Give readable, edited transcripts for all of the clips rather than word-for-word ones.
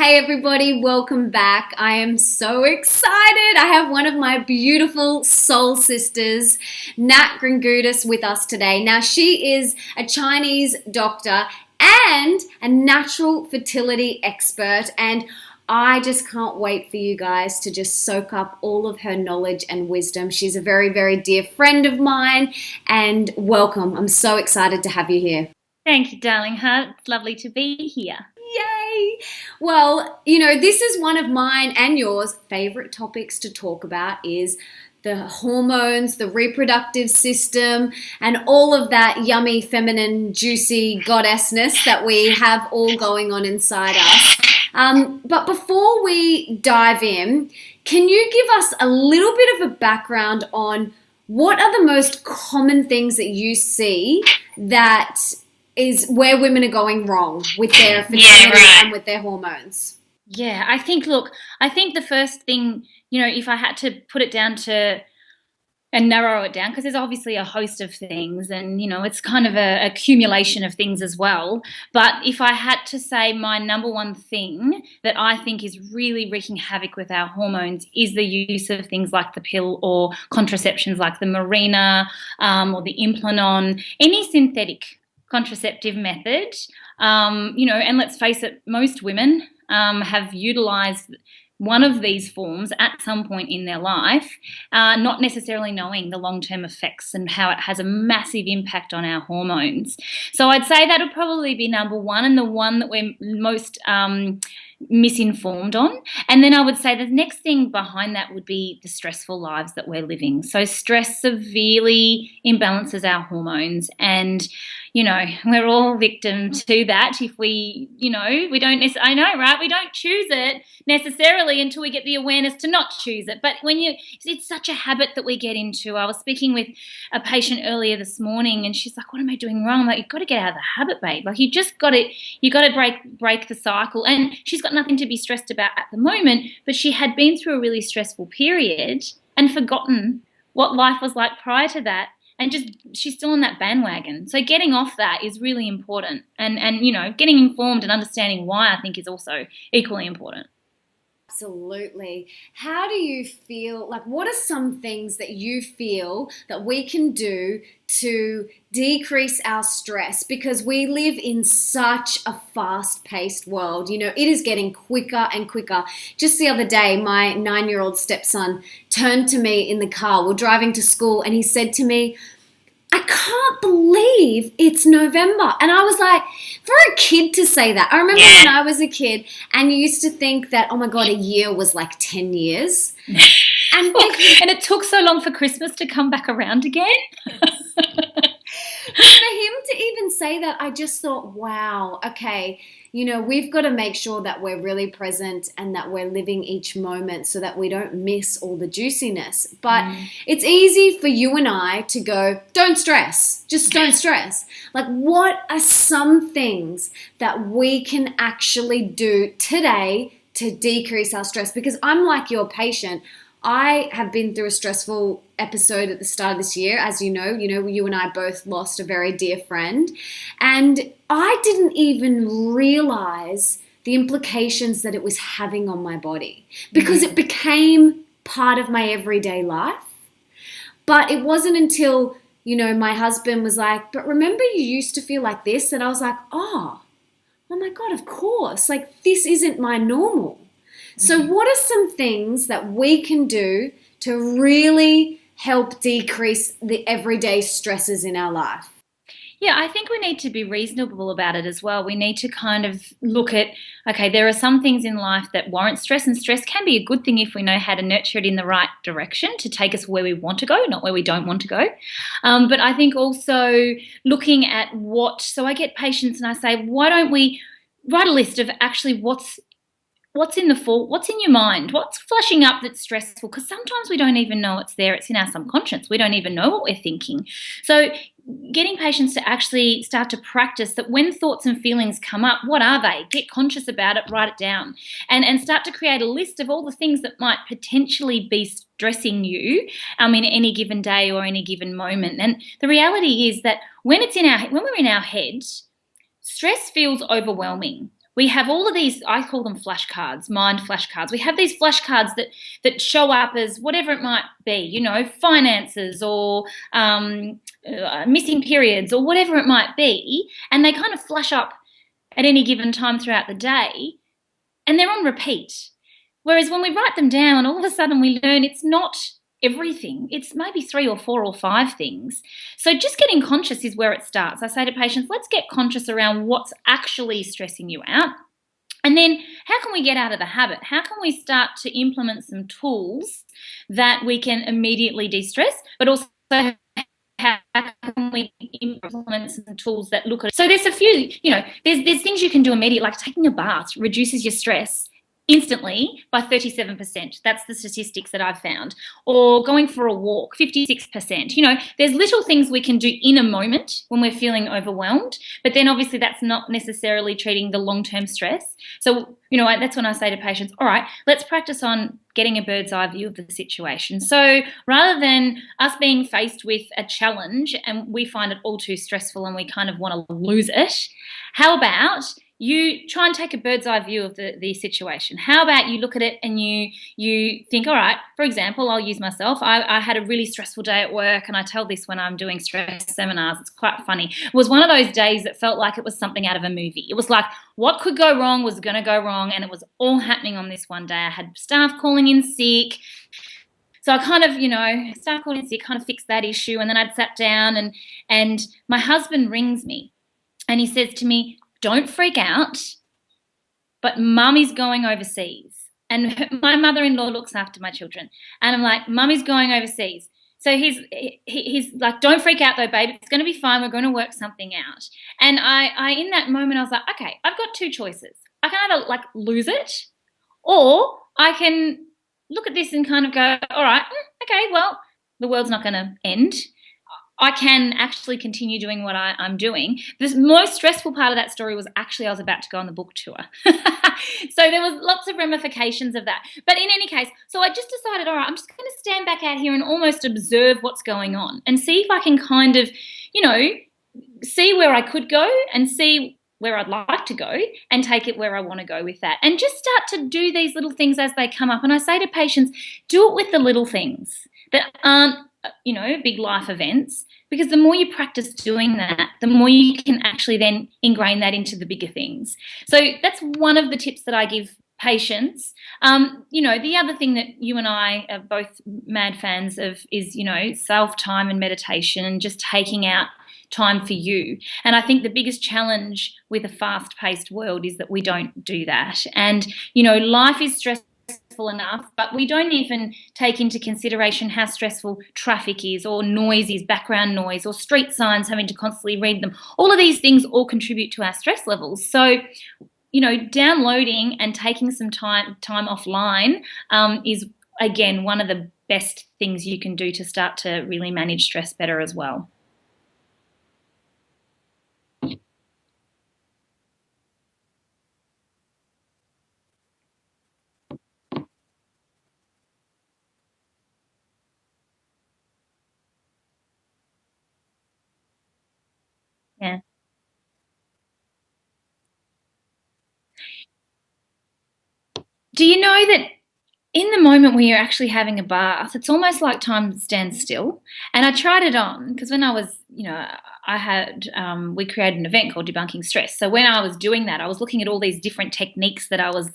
Hey everybody, welcome back. I am so excited. I have one of my beautiful soul sisters, Nat Kringoudis, with us today. Now, she is a Chinese doctor and a natural fertility expert, and I just can't wait for you guys to just soak up all of her knowledge and wisdom. She's a very, very dear friend of mine, and welcome. I'm so excited to have you here. Thank you, darling heart. It's lovely to be here. Yay! Well, this is one of mine and yours favorite topics to talk about is the hormones, the reproductive system, and all of that yummy, feminine, juicy goddessness that we have all going on inside us. But before we dive in, can you give us a little bit of a background on what are the most common things that you see that is where women are going wrong with their fertility and with their hormones? Yeah, I think the first thing, if I had to put it down to and narrow it down, because there's obviously a host of things and, it's kind of a accumulation of things as well. But if I had to say my number one thing that I think is really wreaking havoc with our hormones is the use of things like the pill or contraceptions like the Mirena or the Implanon, any synthetic contraceptive method, and let's face it, most women have utilised one of these forms at some point in their life, not necessarily knowing the long-term effects and how it has a massive impact on our hormones. So I'd say that would probably be number one, and the one that we're most misinformed on. And then I would say the next thing behind that would be the stressful lives that we're living. So stress severely imbalances our hormones, and we're all victim to that if we don't necessarily, I know, right? We don't choose it necessarily until we get the awareness to not choose it. But it's such a habit that we get into. I was speaking with a patient earlier this morning and she's like, what am I doing wrong? I'm like, you've got to get out of the habit, babe. Like you got to break the cycle. And she's got nothing to be stressed about at the moment, but she had been through a really stressful period and forgotten what life was like prior to that. And she's still on that bandwagon. So getting off that is really important. And getting informed and understanding why I think is also equally important. Absolutely. How do you feel, what are some things that you feel that we can do to decrease our stress? Because we live in such a fast-paced world. It is getting quicker and quicker. Just the other day, my 9-year-old stepson turned to me in the car. We're driving to school and he said to me, I can't believe it's November. And I was like, for a kid to say that, I remember when I was a kid and you used to think that, oh my God, a year was like 10 years. And it took so long for Christmas to come back around again. For him to even say that, I just thought, wow, okay, we've got to make sure that we're really present and that we're living each moment so that we don't miss all the juiciness. But it's easy for you and I to go, don't stress, just don't stress. What are some things that we can actually do today to decrease our stress? Because I'm like your patient. I have been through a stressful episode at the start of this year. As you know, you and I both lost a very dear friend. And I didn't even realize the implications that it was having on my body because it became part of my everyday life. But it wasn't until, my husband was like, but remember you used to feel like this? And I was like, oh my God, of course. This isn't my normal. So what are some things that we can do to really help decrease the everyday stresses in our life? Yeah, I think we need to be reasonable about it as well. We need to kind of look at, okay, there are some things in life that warrant stress, and stress can be a good thing if we know how to nurture it in the right direction to take us where we want to go, not where we don't want to go. But I think also looking at so I get patients and I say, why don't we write a list of actually what's in your mind, what's flashing up that's stressful, because sometimes we don't even know it's there. It's in our subconscious. We don't even know what we're thinking. So getting patients to actually start to practice that when thoughts and feelings come up, what are they? Get conscious about it, write it down, and start to create a list of all the things that might potentially be stressing you in any given day or any given moment. And the reality is that when we're in our head, stress feels overwhelming. we have all of these, I call them flashcards, mind flashcards. We have these flashcards that show up as whatever it might be, finances or missing periods or whatever it might be, and they kind of flash up at any given time throughout the day, and they're on repeat. Whereas when we write them down, all of a sudden we learn it's not everything. It's maybe 3 or 4 or 5 things. So just getting conscious is where it starts. I say to patients, let's get conscious around what's actually stressing you out. And then how can we get out of the habit? How can we start to implement some tools that we can immediately de-stress, but also how can we implement some tools that look at it? So there's a few, there's things you can do immediately, like taking a bath reduces your stress instantly by 37%. That's the statistics that I've found. Or going for a walk, 56%. There's little things we can do in a moment when we're feeling overwhelmed, but then obviously that's not necessarily treating the long-term stress. So, that's when I say to patients, all right, let's practice on getting a bird's eye view of the situation. So rather than us being faced with a challenge and we find it all too stressful and we kind of want to lose it, how about you try and take a bird's eye view of the situation? How about you look at it and you think, all right, for example, I'll use myself. I had a really stressful day at work, and I tell this when I'm doing stress seminars. It's quite funny. It was one of those days that felt like it was something out of a movie. It was like what could go wrong was going to go wrong, and it was all happening on this one day. I had staff calling in sick. So I kind of, staff calling in sick, kind of fixed that issue, and then I'd sat down and my husband rings me and he says to me, don't freak out, but Mummy's going overseas. And my mother-in-law looks after my children. And I'm like, Mummy's going overseas. So he's like, don't freak out though, babe. It's going to be fine. We're going to work something out. And I in that moment, I was like, okay, I've got 2 choices. I can either lose it, or I can look at this and kind of go, all right, okay, well, the world's not going to end. I can actually continue doing what I'm doing. The most stressful part of that story was actually I was about to go on the book tour. So there was lots of ramifications of that. But in any case, so I just decided, all right, I'm just going to stand back out here and almost observe what's going on and see if I can kind of, see where I could go and see where I'd like to go and take it where I want to go with that. And just start to do these little things as they come up. And I say to patients, do it with the little things that aren't big life events, because the more you practice doing that, the more you can actually then ingrain that into the bigger things. So that's one of the tips that I give patients. The other thing that you and I are both mad fans of is, self-time and meditation and just taking out time for you. And I think the biggest challenge with a fast-paced world is that we don't do that. And, life is stressful enough, but we don't even take into consideration how stressful traffic is, or noise is, background noise, or street signs, having to constantly read them. All of these things all contribute to our stress levels. So, downloading and taking some time offline is, again, one of the best things you can do to start to really manage stress better as well. Yeah. Do you know that in the moment when you're actually having a bath, it's almost like time stands still? And I tried it on because when I was, we created an event called Debunking Stress. So when I was doing that, I was looking at all these different techniques that I was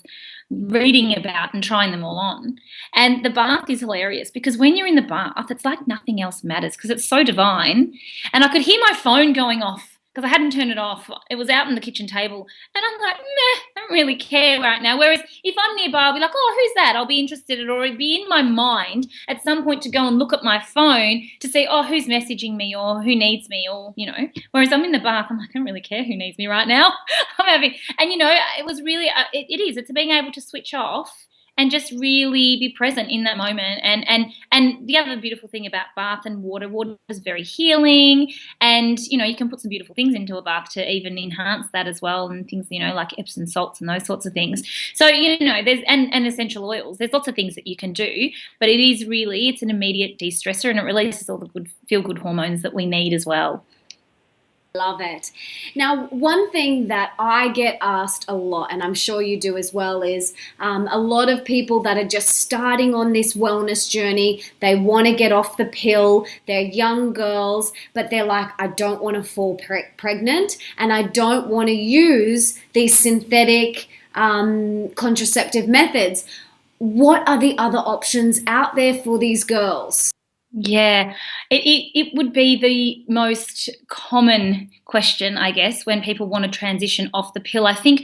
reading about and trying them all on. And the bath is hilarious because when you're in the bath, it's like nothing else matters because it's so divine. And I could hear my phone going off because I hadn't turned it off. It was out on the kitchen table. And I'm like, I don't really care right now. Whereas if I'm nearby, I'll be like, oh, who's that? I'll be interested, or it'll be in my mind at some point to go and look at my phone to see, oh, who's messaging me or who needs me, or, Whereas I'm in the bath, I'm like, I don't really care who needs me right now. And, it was really, it's being able to switch off and just really be present in that moment. And the other beautiful thing about bath and water is very healing. And, you can put some beautiful things into a bath to even enhance that as well, and things, like Epsom salts and those sorts of things. So, there's, and essential oils, there's lots of things that you can do, but it's an immediate de-stressor, and it releases all the good, feel-good hormones that we need as well. Love it. Now, one thing that I get asked a lot, and I'm sure you do as well, is a lot of people that are just starting on this wellness journey. They want to get off the pill. They're young girls, but they're like, I don't want to fall pregnant, and I don't want to use these synthetic contraceptive methods. What are the other options out there for these girls? Yeah, it would be the most common question, I guess, when people want to transition off the pill. I think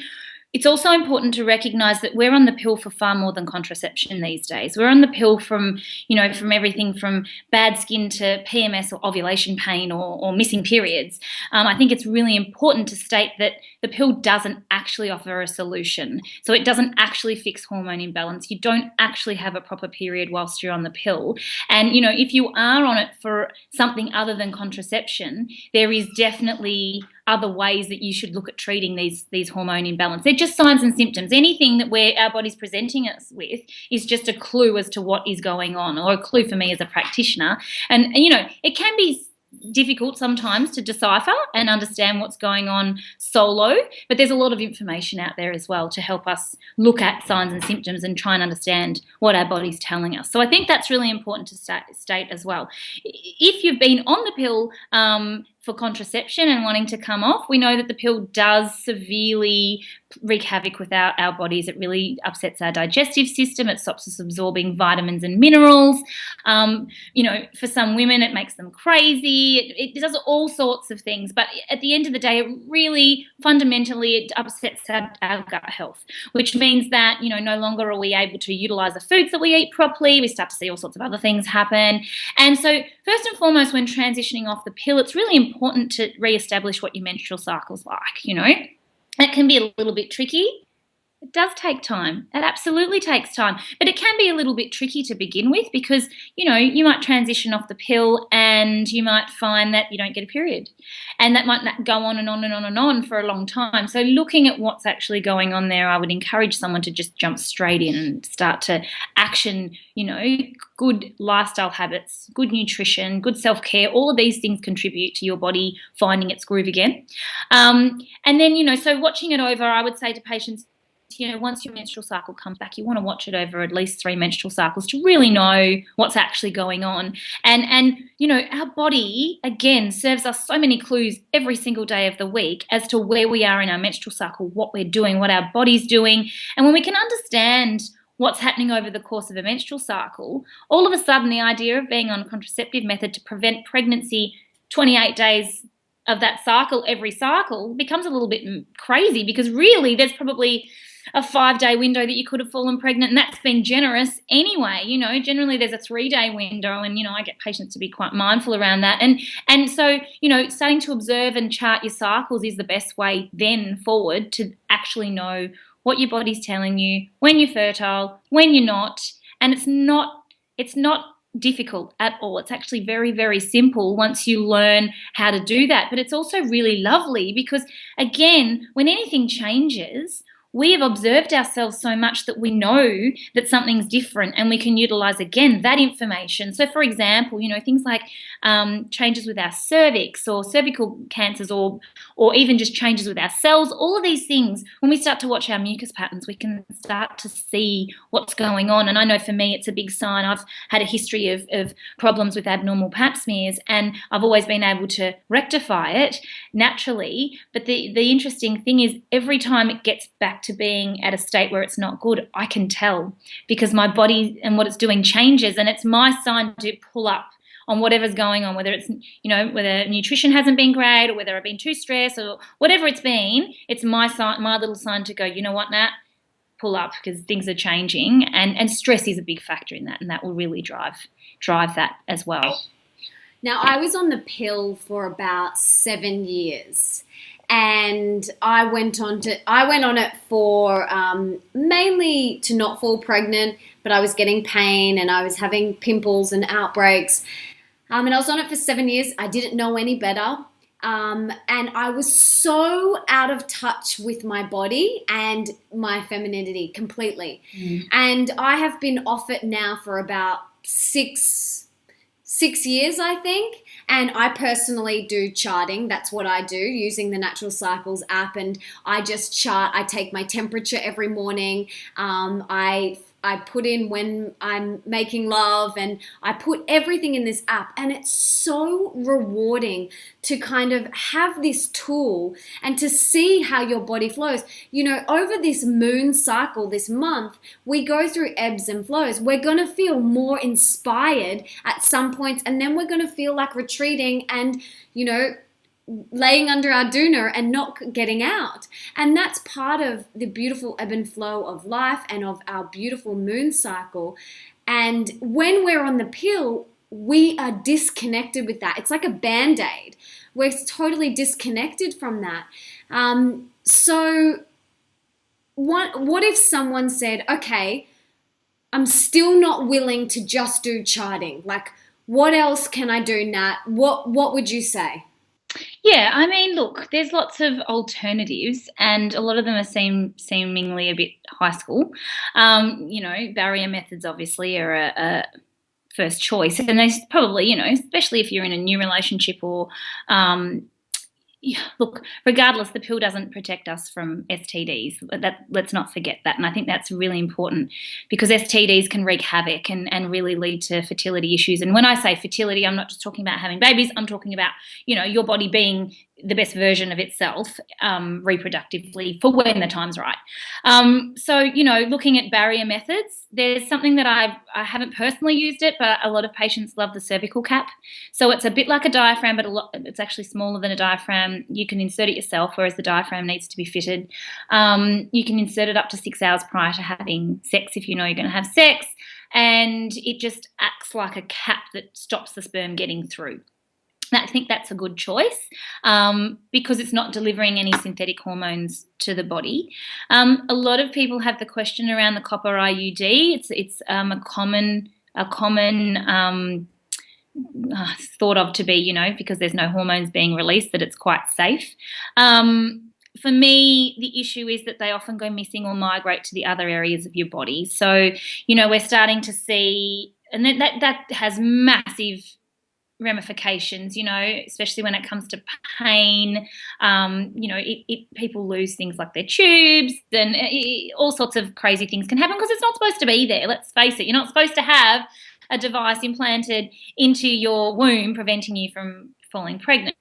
it's also important to recognize that we're on the pill for far more than contraception these days. We're on the pill from everything from bad skin to PMS or ovulation pain or missing periods. I think it's really important to state that the pill doesn't actually offer a solution. So it doesn't actually fix hormone imbalance. You don't actually have a proper period whilst you're on the pill. And, if you are on it for something other than contraception, there is definitely other ways that you should look at treating these hormone imbalance. They're just signs and symptoms. Anything that our body's presenting us with is just a clue as to what is going on, or a clue for me as a practitioner. And it can be difficult sometimes to decipher and understand what's going on solo, but there's a lot of information out there as well to help us look at signs and symptoms and try and understand what our body's telling us. So I think that's really important to state as well. If you've been on the pill for contraception and wanting to come off, we know that the pill does severely wreak havoc with our bodies. It really upsets our digestive system. It stops us absorbing vitamins and minerals. For some women, it makes them crazy. It does all sorts of things. But at the end of the day, it really fundamentally it upsets our gut health, which means that, no longer are we able to utilize the foods that we eat properly. We start to see all sorts of other things happen. And so first and foremost, when transitioning off the pill, it's really important to reestablish what your menstrual cycle's like. It can be a little bit tricky. It does take time. It absolutely takes time. But it can be a little bit tricky to begin with because, you might transition off the pill and you might find that you don't get a period. And that might go on and on and on and on for a long time. So looking at what's actually going on there, I would encourage someone to just jump straight in and start to action, good lifestyle habits, good nutrition, good self-care. All of these things contribute to your body finding its groove again. And then, so watching it over, I would say to patients, once your menstrual cycle comes back, you want to watch it over at least 3 menstrual cycles to really know what's actually going on. And our body, again, serves us so many clues every single day of the week as to where we are in our menstrual cycle, what we're doing, what our body's doing. And when we can understand what's happening over the course of a menstrual cycle, all of a sudden the idea of being on a contraceptive method to prevent pregnancy 28 days of that cycle, every cycle, becomes a little bit crazy because really there's probably a 5-day window that you could have fallen pregnant, and that's been generous anyway. Generally there's a 3-day window, and I get patients to be quite mindful around that. And so starting to observe and chart your cycles is the best way then forward to actually know what your body's telling you, when you're fertile, when you're not. And it's not difficult at all. It's actually very, very simple once you learn how to do that. But it's also really lovely because, again, when anything changes, we have observed ourselves so much that we know that something's different and we can utilize, again, that information. So, for example, things like changes with our cervix or cervical cancers or even just changes with our cells, all of these things, when we start to watch our mucus patterns, we can start to see what's going on. And I know for me, it's a big sign. I've had a history of problems with abnormal pap smears, and I've always been able to rectify it naturally. But the interesting thing is every time it gets back to being at a state where it's not good, I can tell because my body and what it's doing changes, and it's my sign to pull up on whatever's going on, whether it's, whether nutrition hasn't been great or whether I've been too stressed or whatever it's been, it's my little sign to go, you know what, Nat, pull up because things are changing, and stress is a big factor in that, and that will really drive that as well. Now, I was on the pill for about 7 years. And I went on it for mainly to not fall pregnant, but I was getting pain and I was having pimples and outbreaks. And I was on it for 7 years. I didn't know any better. And I was so out of touch with my body and my femininity completely. And I have been off it now for about 6 6 years, I think. And I personally do charting. That's what I do using the Natural Cycles app. And I just chart. I take my temperature every morning. I put in when I'm making love, and I put everything in this app. And it's so rewarding to kind of have this tool and to see how your body flows. You know, over this moon cycle, this month, we go through ebbs and flows. We're going to feel more inspired at some points, and then we're going to feel like retreating and, you know, laying under our doona and not getting out. And that's part of the beautiful ebb and flow of life and of our beautiful moon cycle. And when we're on the pill, we are disconnected with that. It's like a band-aid. We're totally disconnected from that. So what if someone said, okay, I'm still not willing to just do charting. Like, what else can I do, Nat? What would you say? Yeah, I mean, look, there's lots of alternatives, and a lot of them are seemingly a bit high school. You know, barrier methods obviously are a first choice, and they probably, you know, especially if you're in a new relationship or yeah, look, regardless, the pill doesn't protect us from STDs. Let's not forget that. And I think that's really important, because STDs can wreak havoc and really lead to fertility issues. And when I say fertility, I'm not just talking about having babies. I'm talking about, you know, your body being the best version of itself reproductively for when the time's right. So, you know, looking at barrier methods, there's something that I haven't personally used it, but a lot of patients love the cervical cap. So it's a bit like a diaphragm, but it's actually smaller than a diaphragm. You can insert it yourself, whereas the diaphragm needs to be fitted. You can insert it up to 6 hours prior to having sex if you know you're going to have sex, and it just acts like a cap that stops the sperm getting through. I think that's a good choice because it's not delivering any synthetic hormones to the body. A lot of people have the question around the copper IUD. It's a common thought of to be, you know, because there's no hormones being released, that it's quite safe. For me, the issue is that they often go missing or migrate to the other areas of your body. So, you know, we're starting to see, and that has massive ramifications, you know, especially when it comes to pain. You know, people lose things like their tubes, and all sorts of crazy things can happen because it's not supposed to be there. Let's face it, you're not supposed to have a device implanted into your womb preventing you from falling pregnant.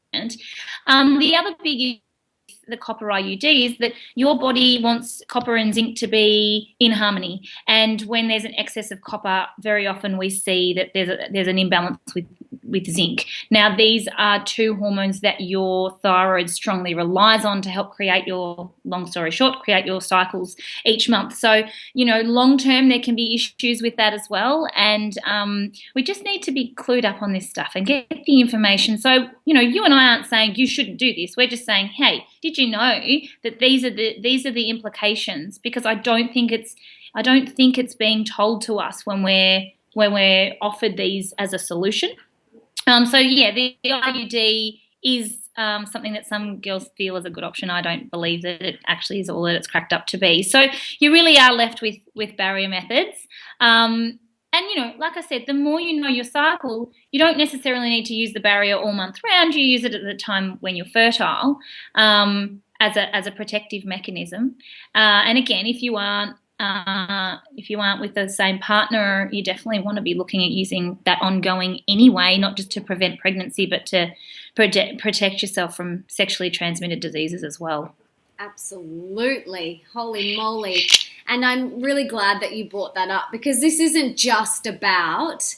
The other big the copper IUD is that your body wants copper and zinc to be in harmony, and when there's an excess of copper, very often we see that there's an imbalance with zinc. Now, these are two hormones that your thyroid strongly relies on to help create your, long story short, create your cycles each month. So, you know, long term there can be issues with that as well, and we just need to be clued up on this stuff and get the information. So, you know, you and I aren't saying you shouldn't do this. We're just saying, hey, did you know that these are the implications? Because I don't think it's being told to us when we're offered these as a solution. So yeah, the IUD is something that some girls feel is a good option. I don't believe that it actually is all that it's cracked up to be. So you really are left with barrier methods. And, you know, like I said, the more you know your cycle, you don't necessarily need to use the barrier all month round. You use it at the time when you're fertile as a protective mechanism. And again, if you aren't with the same partner, you definitely want to be looking at using that ongoing anyway, not just to prevent pregnancy, but to protect yourself from sexually transmitted diseases as well. Absolutely. Holy moly. And I'm really glad that you brought that up, because this isn't just about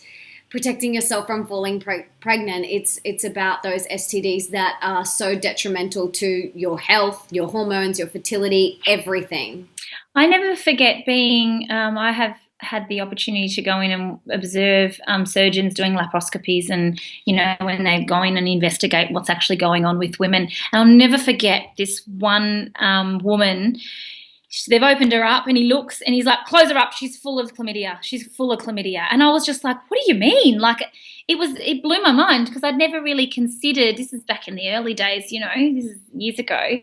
protecting yourself from falling pregnant. It's about those STDs that are so detrimental to your health, your hormones, your fertility, everything. I never forget I have had the opportunity to go in and observe surgeons doing laparoscopies, and, you know, when they go in and investigate what's actually going on with women. And I'll never forget this one woman. They've opened her up, and he looks and he's like, close her up, she's full of chlamydia. And I was just like, what do you mean? Like, it blew my mind, because I'd never really considered, this is back in the early days, you know, this is years ago.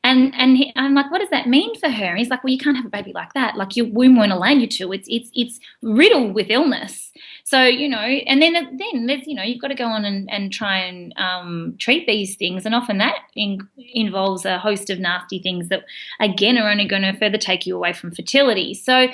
I'm like, what does that mean for her? And he's like, well, you can't have a baby like that. Like, your womb won't allow you to. It's riddled with illness. So, and then there's, you've got to go on and try and treat these things. And often that involves a host of nasty things that, again, are only going to further take you away from fertility. So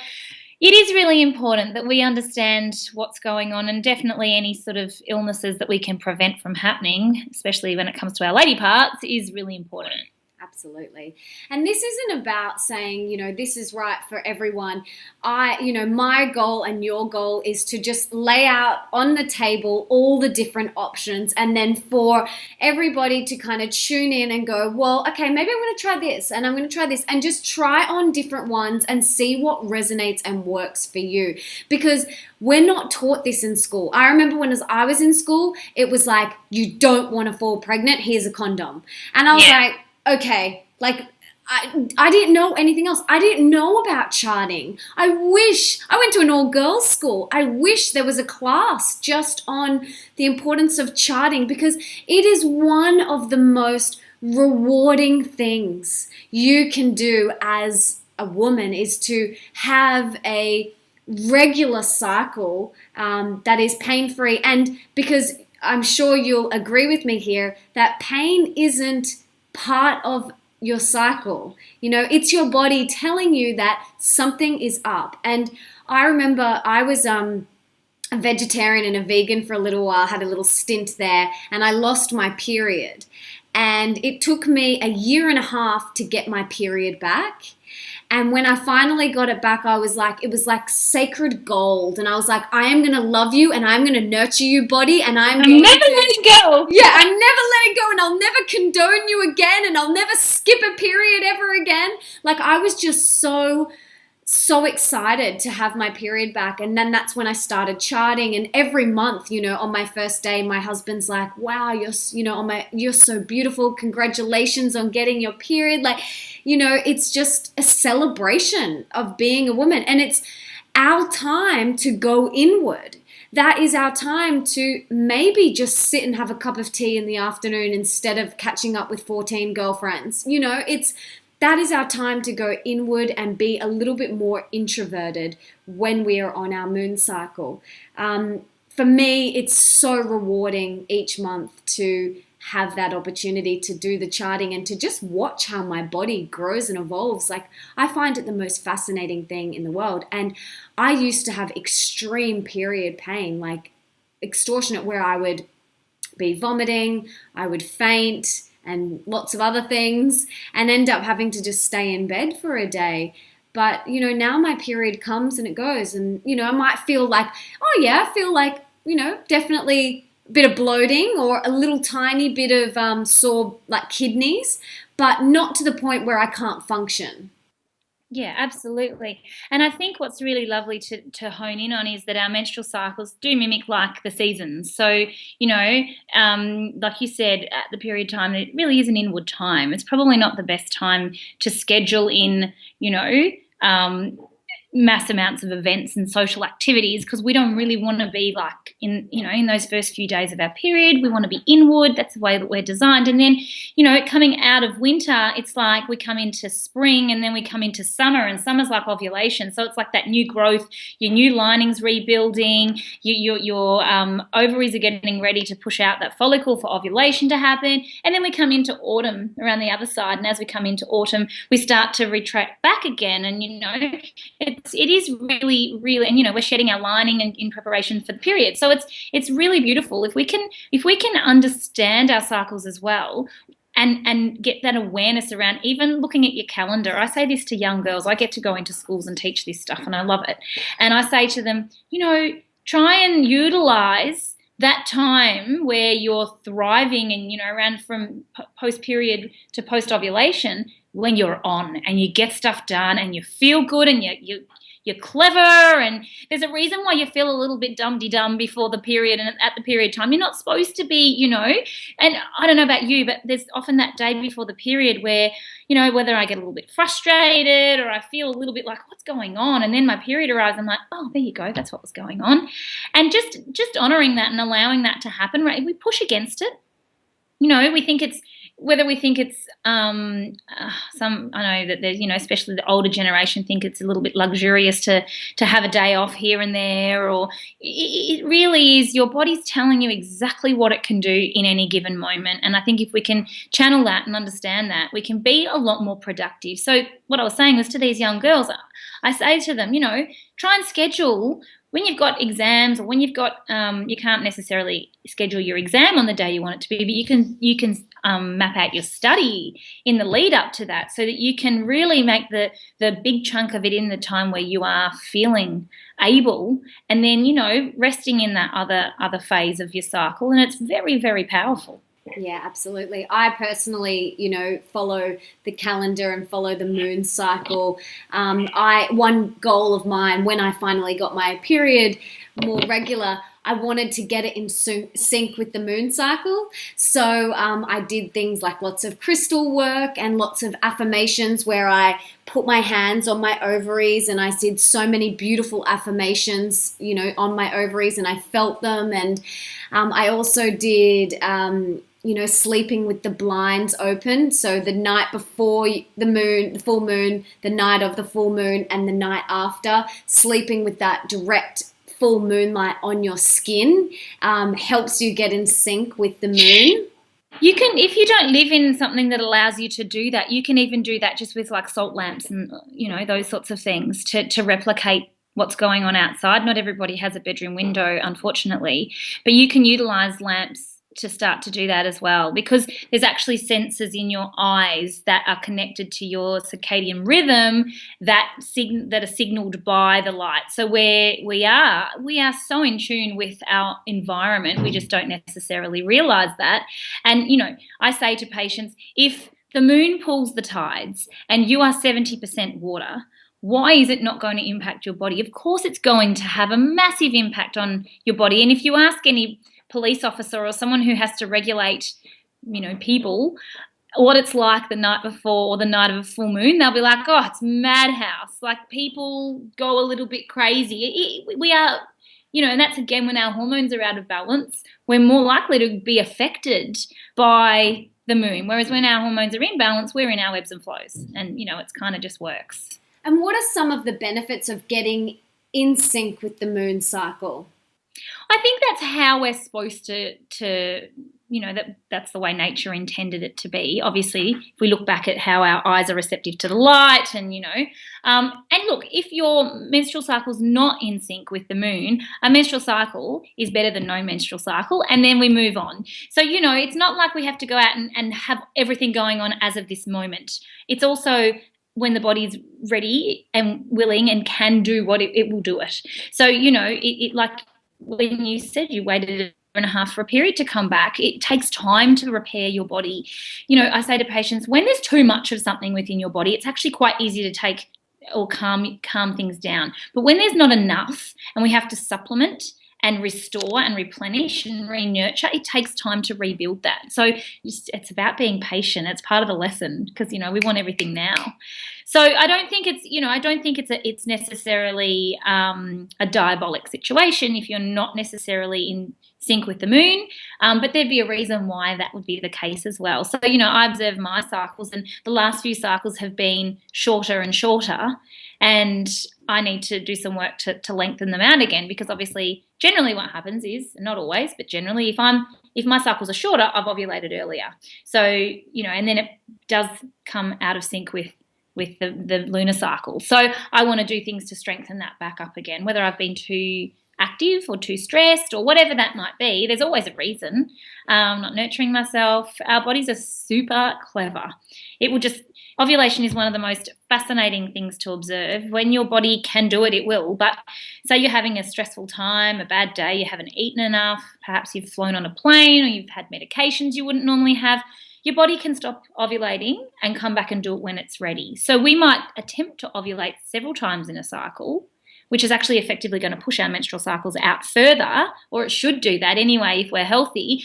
it is really important that we understand what's going on, and definitely any sort of illnesses that we can prevent from happening, especially when it comes to our lady parts, is really important. Absolutely. And this isn't about saying, this is right for everyone. My goal and your goal is to just lay out on the table all the different options, and then for everybody to kind of tune in and go, well, okay, maybe I'm going to try this and I'm going to try this, and just try on different ones and see what resonates and works for you. Because we're not taught this in school. I remember when I was in school, it was like, you don't want to fall pregnant, here's a condom. And I was like, okay, like I didn't know anything else. I didn't know about charting. I went to an all-girls school. I wish there was a class just on the importance of charting, because it is one of the most rewarding things you can do as a woman, is to have a regular cycle that is pain-free. And because I'm sure you'll agree with me here that pain isn't part of your cycle. It's your body telling you that something is up. And I remember I was a vegetarian and a vegan for a little while, had a little stint there, and I lost my period. And it took me a year and a half to get my period back. And when I finally got it back, it was like sacred gold. And I was like, I am going to love you and I'm going to nurture you, body. And I'm never letting go. Yeah, I'm never letting go, and I'll never condone you again, and I'll never skip a period ever again. Like, I was just so excited to have my period back. And then that's when I started charting. And every month, on my first day, my husband's like, wow, you're so beautiful. Congratulations on getting your period. Like, it's just a celebration of being a woman. And it's our time to go inward. That is our time to maybe just sit and have a cup of tea in the afternoon instead of catching up with 14 girlfriends. That is our time to go inward and be a little bit more introverted when we are on our moon cycle. For me, it's so rewarding each month to have that opportunity to do the charting and to just watch how my body grows and evolves. Like, I find it the most fascinating thing in the world. And I used to have extreme period pain, like extortionate, where I would be vomiting, I would faint, and lots of other things, and end up having to just stay in bed for a day. But, now my period comes and it goes, and, I might feel like, definitely a bit of bloating or a little tiny bit of sore, like kidneys, but not to the point where I can't function. Yeah, absolutely. And I think what's really lovely to hone in on is that our menstrual cycles do mimic like the seasons. So, like you said, at the period time, it really is an inward time. It's probably not the best time to schedule in, mass amounts of events and social activities, because we don't really want to be like in those first few days of our period. We want to be inward. That's the way that we're designed. And then, coming out of winter, it's like we come into spring and then we come into summer, and summer's like ovulation. So it's like that new growth, your new lining's rebuilding, your ovaries are getting ready to push out that follicle for ovulation to happen. And then we come into autumn around the other side. And as we come into autumn, we start to retract back again. And, it is really, really, and we're shedding our lining in preparation for the period. So it's really beautiful if we can understand our cycles as well, and get that awareness around even looking at your calendar. I say this to young girls. I get to go into schools and teach this stuff, and I love it. And I say to them, try and utilize that time where you're thriving and, around from post-period to post-ovulation, when you're on and you get stuff done and you feel good and you're clever, and there's a reason why you feel a little bit dum-de-dum before the period and at the period time. You're not supposed to be, and I don't know about you, but there's often that day before the period where, whether I get a little bit frustrated or I feel a little bit like, what's going on? And then my period arrives, I'm like, oh, there you go, that's what was going on. And just honouring that and allowing that to happen, right? We push against it. We think whether we think it's some, I know that there's, especially the older generation think it's a little bit luxurious to have a day off here and there, or it really is, your body's telling you exactly what it can do in any given moment. And I think if we can channel that and understand that, we can be a lot more productive. So what I was saying was, to these young girls, I say to them, try and schedule when you've got exams, or when you've got, you can't necessarily schedule your exam on the day you want it to be, but you can map out your study in the lead up to that, so that you can really make the big chunk of it in the time where you are feeling able, and then, resting in that other phase of your cycle. And it's very, very powerful. Yeah, absolutely. I personally, follow the calendar and follow the moon cycle. One goal of mine, when I finally got my period more regular, I wanted to get it in sync with the moon cycle. So I did things like lots of crystal work and lots of affirmations, where I put my hands on my ovaries and I did so many beautiful affirmations, on my ovaries, and I felt them. And I also did sleeping with the blinds open. So the night before the full moon, the night of the full moon, and the night after, sleeping with that direct full moonlight on your skin helps you get in sync with the moon. You can, if you don't live in something that allows you to do that, you can even do that just with like salt lamps and, those sorts of things to replicate what's going on outside. Not everybody has a bedroom window, unfortunately, but you can utilize lamps to start to do that as well, because there's actually sensors in your eyes that are connected to your circadian rhythm that are signaled by the light. So we are so in tune with our environment, we just don't necessarily realize that. And I say to patients, if the moon pulls the tides and you are 70% water, why is it not going to impact your body? Of course it's going to have a massive impact on your body. And if you ask any police officer or someone who has to regulate, people, what it's like the night before or the night of a full moon, they'll be like, oh, it's madhouse. Like, people go a little bit crazy. We are, and that's again when our hormones are out of balance, we're more likely to be affected by the moon. Whereas when our hormones are in balance, we're in our ebbs and flows, and, it's kind of just works. And what are some of the benefits of getting in sync with the moon cycle? I think that's how we're supposed to that's the way nature intended it to be. Obviously, if we look back at how our eyes are receptive to the light, and look, if your menstrual cycle's not in sync with the moon, a menstrual cycle is better than no menstrual cycle, and then we move on. So, it's not like we have to go out and have everything going on as of this moment. It's also when the body's ready and willing and can do what it will do it. So, it like when you said you waited a year and a half for a period to come back, it takes time to repair your body. I say to patients, when there's too much of something within your body, it's actually quite easy to take or calm things down. But when there's not enough and we have to supplement and restore and replenish and re-nurture, it takes time to rebuild that. So it's about being patient. It's part of the lesson, because, we want everything now. So I don't think it's necessarily a diabolic situation if you're not necessarily in sync with the moon, but there'd be a reason why that would be the case as well. So, I observe my cycles, and the last few cycles have been shorter and shorter, and I need to do some work to lengthen them out again, because obviously generally what happens is, not always, but generally if my cycles are shorter, I've ovulated earlier. So, and then it does come out of sync with the lunar cycle. So I want to do things to strengthen that back up again, whether I've been too active or too stressed or whatever that might be. There's always a reason. Not nurturing myself. Our bodies are super clever. Ovulation is one of the most fascinating things to observe. When your body can do it, it will. But say you're having a stressful time, a bad day, you haven't eaten enough, perhaps you've flown on a plane, or you've had medications you wouldn't normally have, your body can stop ovulating and come back and do it when it's ready. So we might attempt to ovulate several times in a cycle, which is actually effectively going to push our menstrual cycles out further, or it should do that anyway if we're healthy.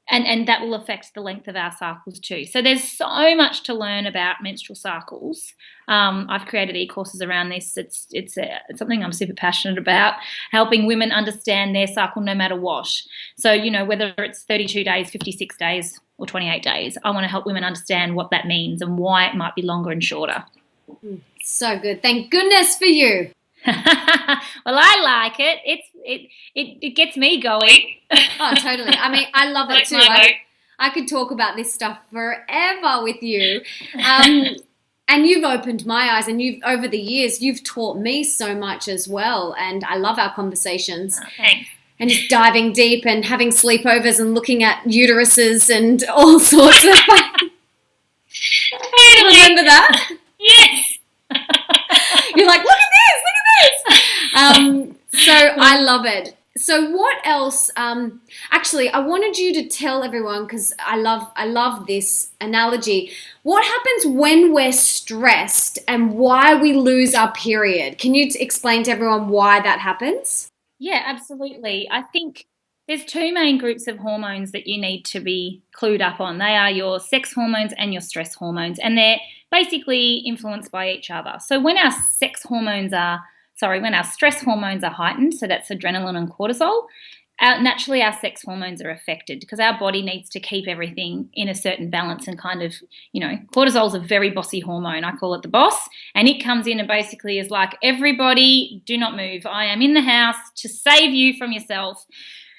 and that will affect the length of our cycles too. So there's so much to learn about menstrual cycles. I've created e-courses around this. It's something I'm super passionate about, helping women understand their cycle no matter what. So, you know, whether it's 32 days, 56 days, or 28 days, I want to help women understand what that means and why it might be longer and shorter. So good. Thank goodness for you. Well, I like it. It gets me going. Oh, totally. I mean, I love it too. I could talk about this stuff forever with you. And you've opened my eyes, and over the years, you've taught me so much as well. And I love our conversations. Oh, thanks. And just diving deep and having sleepovers and looking at uteruses and all sorts of things. Remember that? Yes. You're like, look at this. So I love it. So what else? Actually, I wanted you to tell everyone, because I love this analogy. What happens when we're stressed and why we lose our period? Can you explain to everyone why that happens? Yeah, absolutely. I think there's two main groups of hormones that you need to be clued up on. They are your sex hormones and your stress hormones, and they're basically influenced by each other. So when our stress hormones are heightened, so that's adrenaline and cortisol, naturally our sex hormones are affected because our body needs to keep everything in a certain balance and kind of, you know, cortisol is a very bossy hormone. I call it the boss, and it comes in and basically is like, everybody do not move. I am in the house to save you from yourself.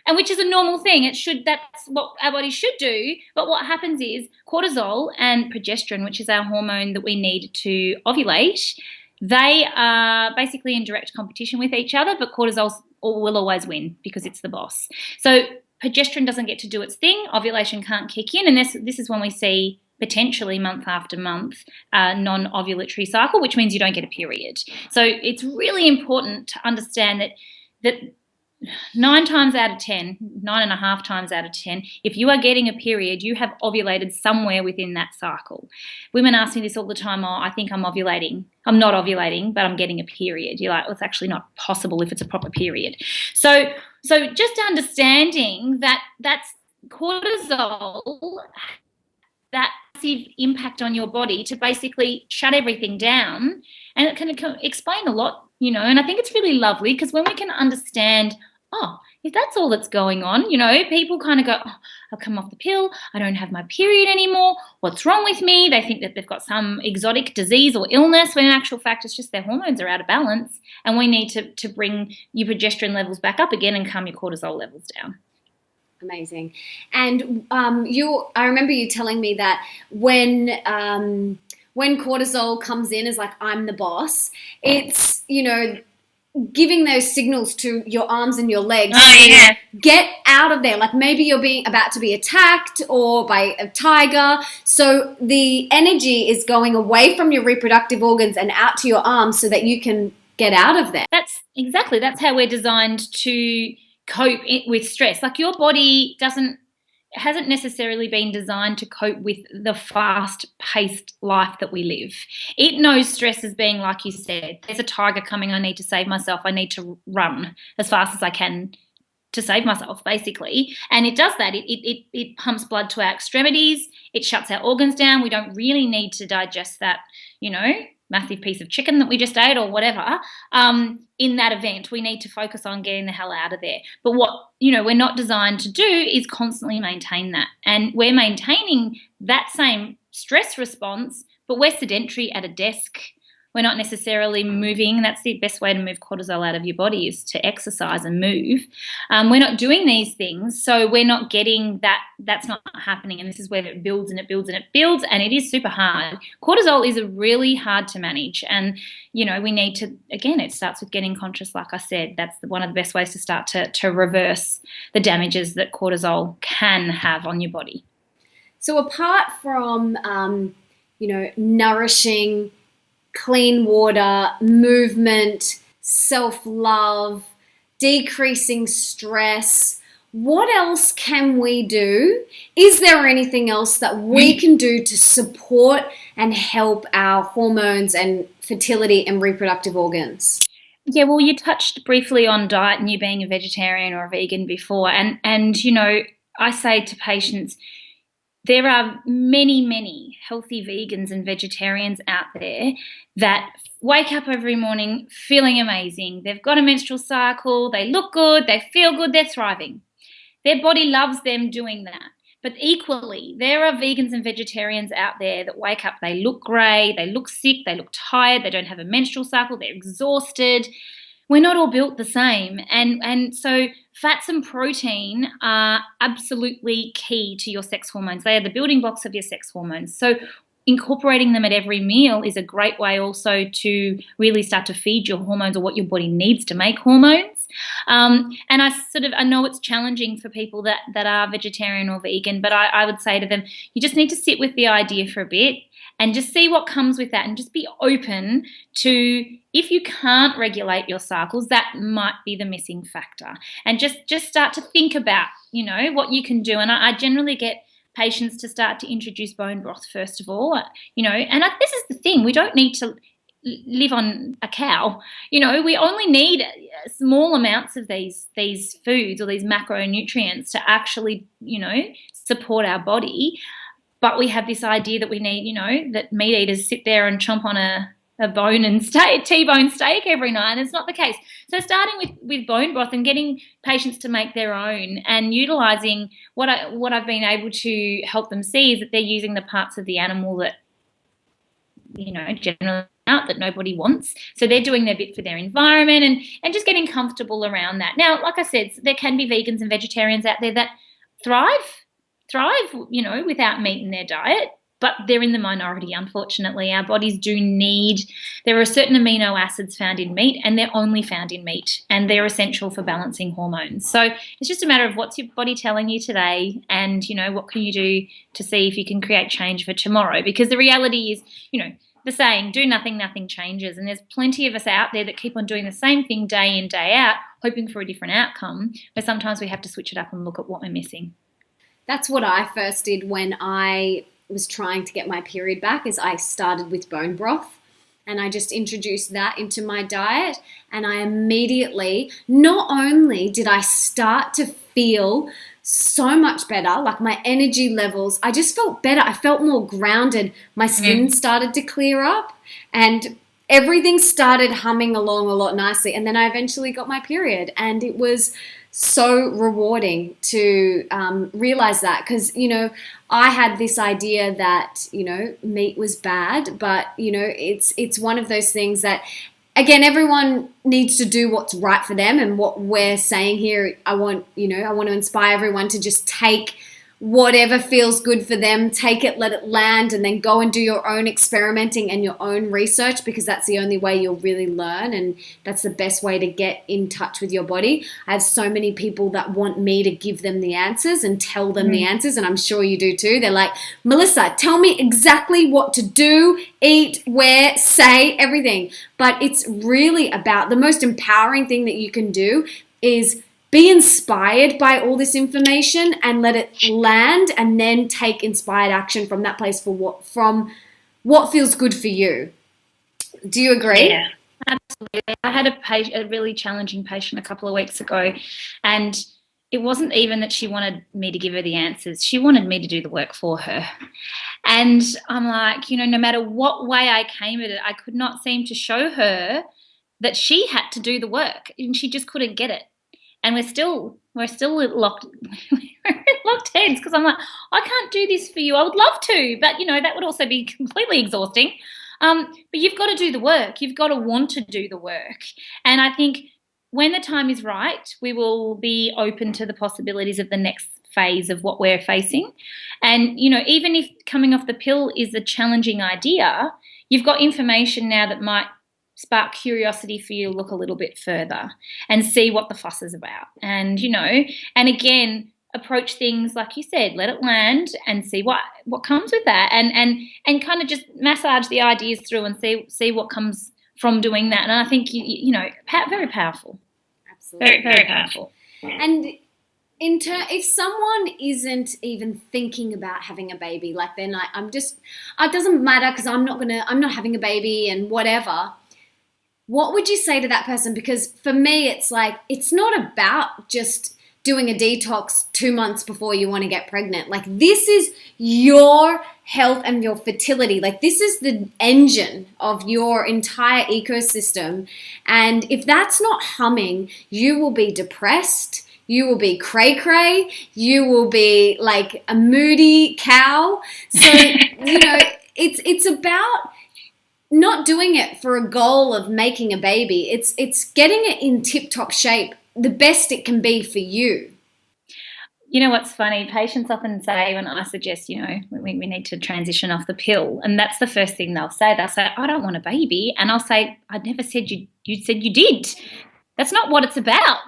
And which is a normal thing. That's what our body should do. But what happens is cortisol and progesterone, which is our hormone that we need to ovulate, they are basically in direct competition with each other, but cortisol will always win because it's the boss. So progesterone doesn't get to do its thing. Ovulation can't kick in. And this is when we see potentially month after month non-ovulatory cycle, which means you don't get a period. So it's really important to understand that 9.5 times out of 10, if you are getting a period, you have ovulated somewhere within that cycle. Women ask me this all the time, oh, I think I'm ovulating. I'm not ovulating, but I'm getting a period. You're like, well, it's actually not possible if it's a proper period. So just understanding that that's cortisol, that massive impact on your body to basically shut everything down, and it can explain a lot, you know, and I think it's really lovely because when we can understand, oh, if that's all that's going on, you know, people kind of go, oh, I've come off the pill, I don't have my period anymore, what's wrong with me? They think that they've got some exotic disease or illness, when in actual fact it's just their hormones are out of balance, and we need to bring your progesterone levels back up again and calm your cortisol levels down. Amazing. And I remember you telling me that when cortisol comes in as like, I'm the boss, it's, you know, giving those signals to your arms and your legs. Oh, yeah. Get out of there. Like maybe you're about to be attacked or by a tiger. So the energy is going away from your reproductive organs and out to your arms so that you can get out of there. That's how we're designed to cope with stress. Like your body hasn't necessarily been designed to cope with the fast-paced life that we live. It knows stress as being, like you said, there's a tiger coming, I need to save myself, I need to run as fast as I can to save myself, basically. And it does that. It pumps blood to our extremities, it shuts our organs down. We don't really need to digest that, you know, massive piece of chicken that we just ate or whatever. In that event, we need to focus on getting the hell out of there. But what, you know, we're not designed to do is constantly maintain that. And we're maintaining that same stress response, but we're sedentary at a desk. We're not necessarily moving. That's the best way to move cortisol out of your body, is to exercise and move. We're not doing these things, so we're not getting that. That's not happening, and this is where it builds and it builds and it builds, and it is super hard. Cortisol is really hard to manage, and, you know, we need to, again, it starts with getting conscious, like I said. That's one of the best ways to start to reverse the damages that cortisol can have on your body. So apart from, you know, nourishing, clean water, movement, self-love, decreasing stress, what else can we do? Is there anything else that we can do to support and help our hormones and fertility and reproductive organs? Yeah, well, you touched briefly on diet and you being a vegetarian or a vegan before, and you know, I say to patients, there are many, many healthy vegans and vegetarians out there that wake up every morning feeling amazing. They've got a menstrual cycle, they look good, they feel good, they're thriving. Their body loves them doing that. But equally, there are vegans and vegetarians out there that wake up, they look grey, they look sick, they look tired, they don't have a menstrual cycle, they're exhausted. We're not all built the same. And so fats and protein are absolutely key to your sex hormones. They are the building blocks of your sex hormones. So incorporating them at every meal is a great way also to really start to feed your hormones or what your body needs to make hormones. And I know it's challenging for people that are vegetarian or vegan, but I would say to them, you just need to sit with the idea for a bit and just see what comes with that, and just be open to, if you can't regulate your cycles, that might be the missing factor. And just start to think about, what you can do. And I generally get patients to start to introduce bone broth first of all, and this is the thing, we don't need to live on a cow. We only need small amounts of these foods or these macronutrients to actually, support our body. But we have this idea that we need, that meat eaters sit there and chomp on a bone and T-bone steak every night, and it's not the case. So starting with bone broth and getting patients to make their own, and utilising what I've been able to help them see is that they're using the parts of the animal that, generally out that nobody wants. So they're doing their bit for their environment and just getting comfortable around that. Now, like I said, there can be vegans and vegetarians out there that thrive, without meat in their diet, but they're in the minority, unfortunately. Our bodies there are certain amino acids found in meat, and they're only found in meat, and they're essential for balancing hormones. So it's just a matter of what's your body telling you today, and, what can you do to see if you can create change for tomorrow? Because the reality is, the saying, do nothing, nothing changes. And there's plenty of us out there that keep on doing the same thing day in, day out, hoping for a different outcome, but sometimes we have to switch it up and look at what we're missing. That's what I first did when I was trying to get my period back, is I started with bone broth, and I just introduced that into my diet, and I immediately, not only did I start to feel so much better, like my energy levels, I just felt better. I felt more grounded. My skin started to clear up, and everything started humming along a lot nicely. And then I eventually got my period, and it was so rewarding to realize that, because, I had this idea that, meat was bad, but, it's one of those things that, again, everyone needs to do what's right for them. And what we're saying here, I want to inspire everyone to just take whatever feels good for them, take it, let it land, and then go and do your own experimenting and your own research, because that's the only way you'll really learn, and that's the best way to get in touch with your body. I have so many people that want me to give them the answers and tell them the answers, and I'm sure you do too. They're like, Melissa, tell me exactly what to do, eat, wear, say, everything. But it's really about, the most empowering thing that you can do is be inspired by all this information and let it land, and then take inspired action from that place from what feels good for you. Do you agree? Yeah, absolutely. I had a really challenging patient a couple of weeks ago, and it wasn't even that she wanted me to give her the answers. She wanted me to do the work for her. And I'm like, no matter what way I came at it, I could not seem to show her that she had to do the work, and she just couldn't get it. And we're still locked heads, because I'm like, I can't do this for you. I would love to, but that would also be completely exhausting. But you've got to do the work. You've got to want to do the work. And I think when the time is right, we will be open to the possibilities of the next phase of what we're facing. And even if coming off the pill is a challenging idea, you've got information now that might spark curiosity for you to look a little bit further and see what the fuss is about. And, and again, approach things like you said, let it land and see what comes with that, and kind of just massage the ideas through and see what comes from doing that. And I think, very powerful. Absolutely. Very, very powerful. And if someone isn't even thinking about having a baby, like they're like, it doesn't matter because I'm not having a baby and whatever, what would you say to that person? Because for me, it's like, it's not about just doing a detox 2 months before you want to get pregnant. Like, this is your health and your fertility. Like, this is the engine of your entire ecosystem. And if that's not humming, you will be depressed. You will be cray-cray. You will be like a moody cow. So, it's about not doing it for a goal of making a baby. It's getting it in tip-top shape, the best it can be for you. You know what's funny? Patients often say when I suggest, we need to transition off the pill, and that's the first thing they'll say. They'll say, I don't want a baby. And I'll say, I never said you said you did. That's not what it's about,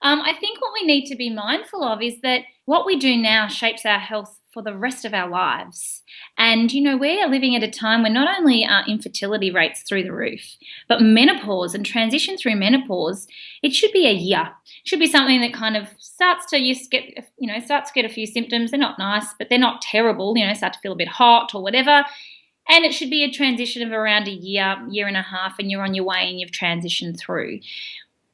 I think what we need to be mindful of is that what we do now shapes our health for the rest of our lives. And, we are living at a time where not only are infertility rates through the roof, but menopause and transition through menopause, it should be a year. It should be something that kind of starts to get a few symptoms. They're not nice, but they're not terrible, start to feel a bit hot or whatever. And it should be a transition of around a year and a half, and you're on your way and you've transitioned through.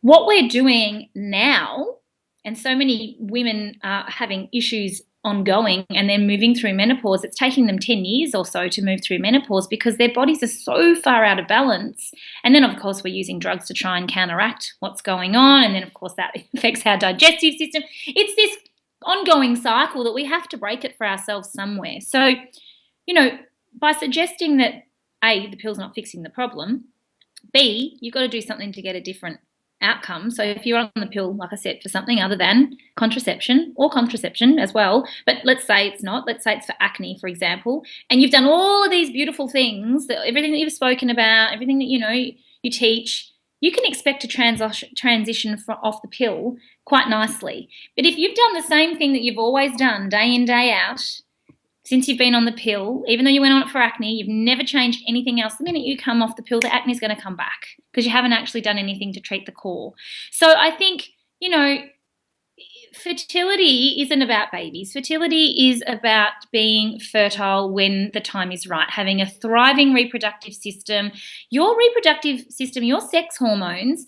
What we're doing now, and so many women are having issues ongoing and then moving through menopause, it's taking them 10 years or so to move through menopause because their bodies are so far out of balance. And then, of course, we're using drugs to try and counteract what's going on. And then, of course, that affects our digestive system. It's this ongoing cycle that we have to break it for ourselves somewhere. So, by suggesting that, A, the pill's not fixing the problem, B, you've got to do something to get a different outcome. So if you're on the pill, like I said, for something other than contraception or contraception as well, but let's say it's not, let's say it's for acne, for example, and you've done all of these beautiful things, everything that you've spoken about, everything that you teach, you can expect to transition off the pill quite nicely. But if you've done the same thing that you've always done day in, day out, since you've been on the pill, even though you went on it for acne, you've never changed anything else. The minute you come off the pill, the acne is going to come back because you haven't actually done anything to treat the core. So I think, fertility isn't about babies. Fertility is about being fertile when the time is right, having a thriving reproductive system. Your reproductive system, your sex hormones,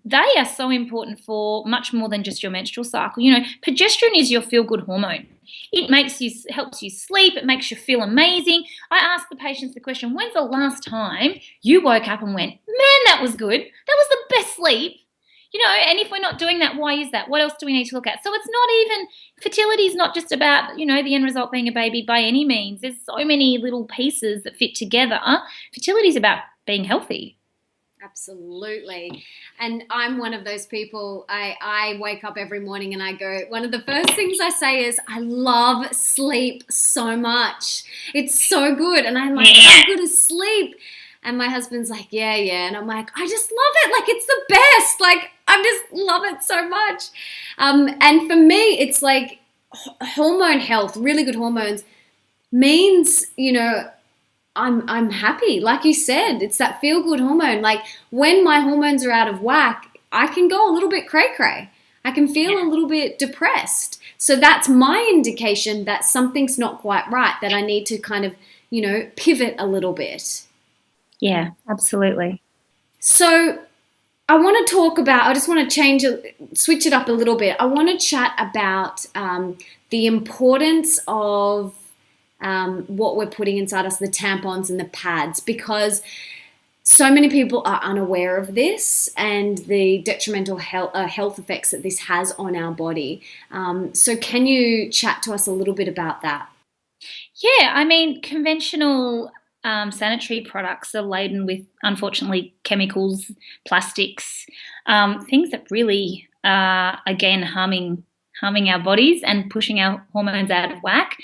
they are so important for much more than just your menstrual cycle. Progesterone is your feel-good hormone. It helps you sleep. It makes you feel amazing. I ask the patients the question, when's the last time you woke up and went, man, that was good. That was the best sleep. And if we're not doing that, why is that? What else do we need to look at? So it's not even, fertility is not just about, the end result being a baby by any means. There's so many little pieces that fit together. Fertility is about being healthy. Absolutely. And I'm one of those people, I wake up every morning and I go, one of the first things I say is, I love sleep so much. It's so good. And I'm like, how good is sleep? And my husband's like, yeah. And I'm like, I just love it. Like, it's the best. Like, I just love it so much. And for me, it's like hormone health, really good hormones means, I'm happy. Like you said, it's that feel-good hormone. Like, when my hormones are out of whack, I can go a little bit cray-cray. I can feel a little bit depressed. So that's my indication that something's not quite right, that I need to kind of, pivot a little bit. Yeah, absolutely. So I just want to switch it up a little bit. I want to chat about the importance of what we're putting inside us, the tampons and the pads, because so many people are unaware of this and the detrimental health effects that this has on our body. So can you chat to us a little bit about that? Yeah, conventional sanitary products are laden with, unfortunately, chemicals, plastics, things that really are, again, harming our bodies and pushing our hormones out of whack.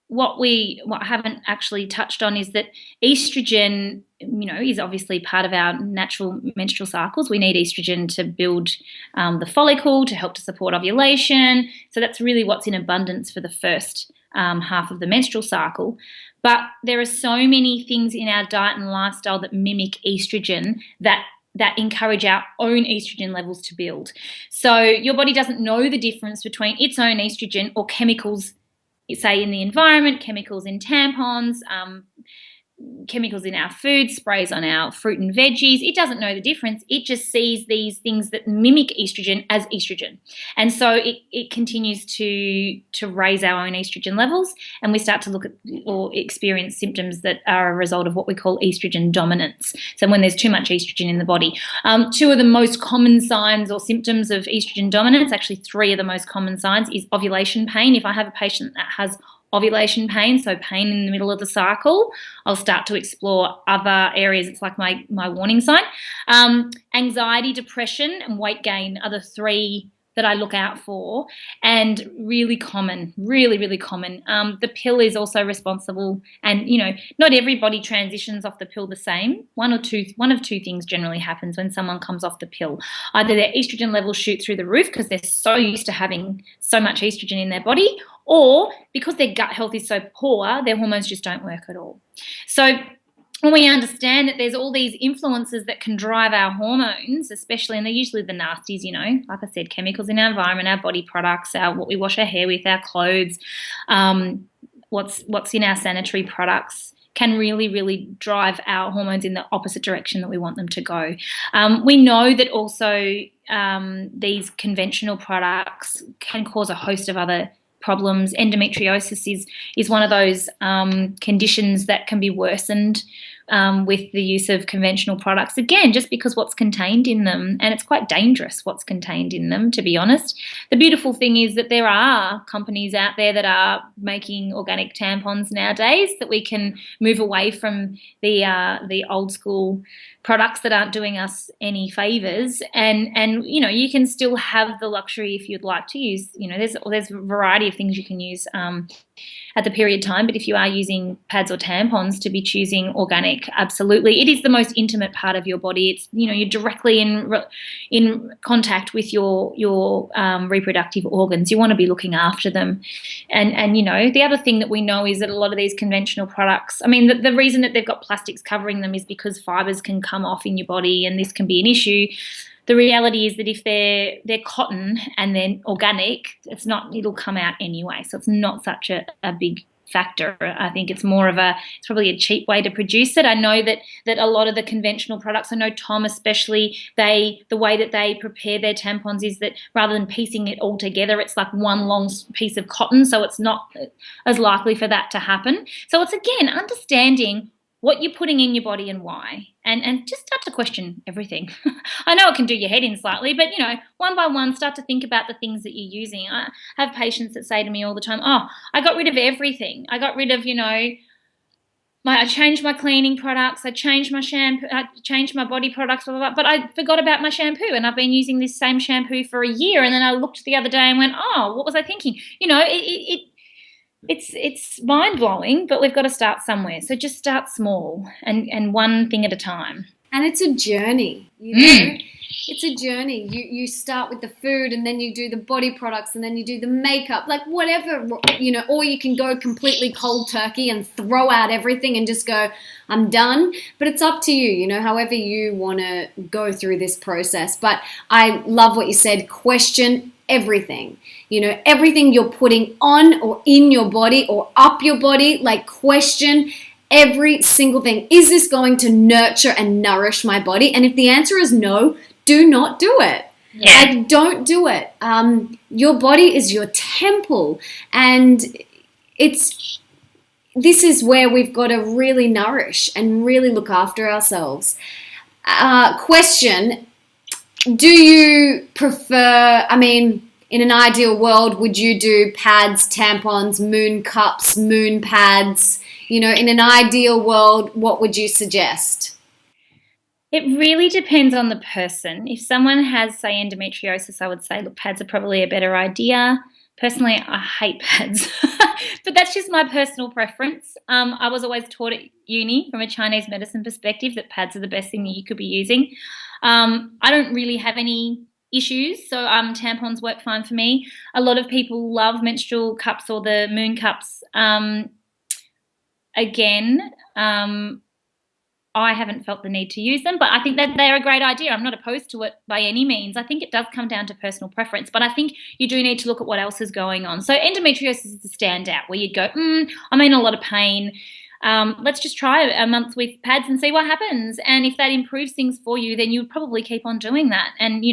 What I haven't actually touched on is that estrogen, is obviously part of our natural menstrual cycles. We need estrogen to build the follicle, to help to support ovulation. So that's really what's in abundance for the first half of the menstrual cycle. But there are so many things in our diet and lifestyle that mimic estrogen that encourage our own estrogen levels to build. So your body doesn't know the difference between its own estrogen or chemicals, say in the environment, chemicals in tampons, chemicals in our food, sprays on our fruit and veggies. It doesn't know the difference. It just sees these things that mimic estrogen as estrogen. And so it continues to raise our own estrogen levels, and we start to look at or experience symptoms that are a result of what we call estrogen dominance. So when there's too much estrogen in the body. Two of the most common signs or symptoms of estrogen dominance, actually three of the most common signs, is ovulation pain. If I have a patient that has ovulation pain, so pain in the middle of the cycle, I'll start to explore other areas. It's like my warning sign. Anxiety, depression, and weight gain are the three that I look out for, and really common, really, really common. The pill is also responsible, and, you know, not everybody transitions off the pill the same. One of two things generally happens when someone comes off the pill. Either their estrogen levels shoot through the roof because they're so used to having so much estrogen in their body, or because their gut health is so poor, their hormones just don't work at all. So when we understand that there's all these influences that can drive our hormones, especially, and they're usually the nasties, you know, like I said, chemicals in our environment, our body products, what we wash our hair with, our clothes, what's in our sanitary products, can really, really drive our hormones in the opposite direction that we want them to go. We know that also these conventional products can cause a host of other problems. Endometriosis is one of those conditions that can be worsened with the use of conventional products, again, just because what's contained in them, and it's quite dangerous what's contained in them, to be honest. The beautiful thing is that there are companies out there that are making organic tampons nowadays, that we can move away from the old school products that aren't doing us any favors, and you know, you can still have the luxury, if you'd like to use, you know, there's a variety of things you can use at the period time, but if you are using pads or tampons, to be choosing organic. Absolutely, it is the most intimate part of your body. It's, you know, you're directly in contact with your reproductive organs. You want to be looking after them, and you know, the other thing that we know is that a lot of these conventional products, I mean, the reason that they've got plastics covering them is because fibers can come off in your body, and this can be an issue. The reality is that if they're cotton and then organic, it'll come out anyway. So it's not such a big factor. I think it's probably a cheap way to produce it. I know that a lot of the conventional products, I know Tom especially, the way that they prepare their tampons is that rather than piecing it all together, it's like one long piece of cotton, so it's not as likely for that to happen. So it's, again, understanding what you're putting in your body and why, and just start to question everything. I know it can do your head in slightly, but, you know, one by one, start to think about the things that you're using. I have patients that say to me all the time, oh, I got rid of everything. I got rid of, you know, I changed my cleaning products, I changed my shampoo, I changed my body products, blah, blah, blah, but I forgot about my shampoo, and I've been using this same shampoo for a year, and then I looked the other day and went, oh, what was I thinking? You know, it's mind-blowing, but we've got to start somewhere. So just start small and one thing at a time. And it's a journey, you know. It's a journey. You start with the food, and then you do the body products, and then you do the makeup, like whatever, you know, or you can go completely cold turkey and throw out everything and just go, I'm done. But it's up to you, you know, however you want to go through this process. But I love what you said, question everything. You know, everything you're putting on or in your body or up your body, like, question every single thing. Is this going to nurture and nourish my body? And if the answer is no, do not do it. Yeah. Like, don't do it. Your body is your temple, and this is where we've got to really nourish and really look after ourselves. Question, do you prefer, I mean, in an ideal world, would you do pads, tampons, moon cups, moon pads? You know, in an ideal world, what would you suggest? It really depends on the person. If someone has, say, endometriosis, I would say, look, pads are probably a better idea. Personally, I hate pads, but that's just my personal preference. I was always taught at uni from a Chinese medicine perspective that pads are the best thing that you could be using. I don't really have any issues, so tampons work fine for me. A lot of people love menstrual cups or the moon cups. I haven't felt the need to use them, but I think that they're a great idea. I'm not opposed to it by any means. I think it does come down to personal preference, but I think you do need to look at what else is going on. So endometriosis is the standout where you'd go, I'm in a lot of pain. let's just try a month with pads and see what happens. And if that improves things for you, then you'd probably keep on doing that. And,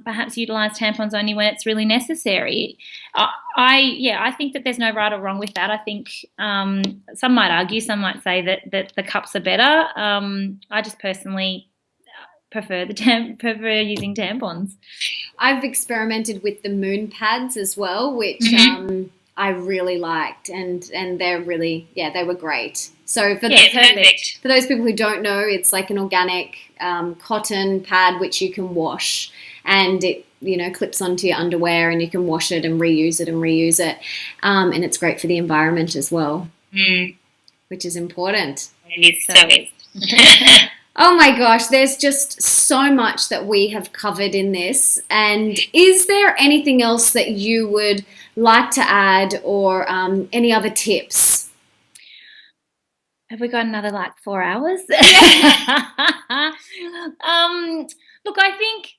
perhaps utilize tampons only when it's really necessary. I think that there's no right or wrong with that. I think some might argue, some might say that the cups are better. I just personally prefer using tampons. I've experimented with the moon pads as well, which I really liked, and they're really, they were great. So for those people who don't know, it's like an organic cotton pad which you can wash, and it clips onto your underwear, and you can wash it and reuse it, and it's great for the environment as well, which is important. It is. Oh my gosh, there's just so much that we have covered in this. And is there anything else that you would like to add, or any other tips? Have we got another 4 hours? Look, I think,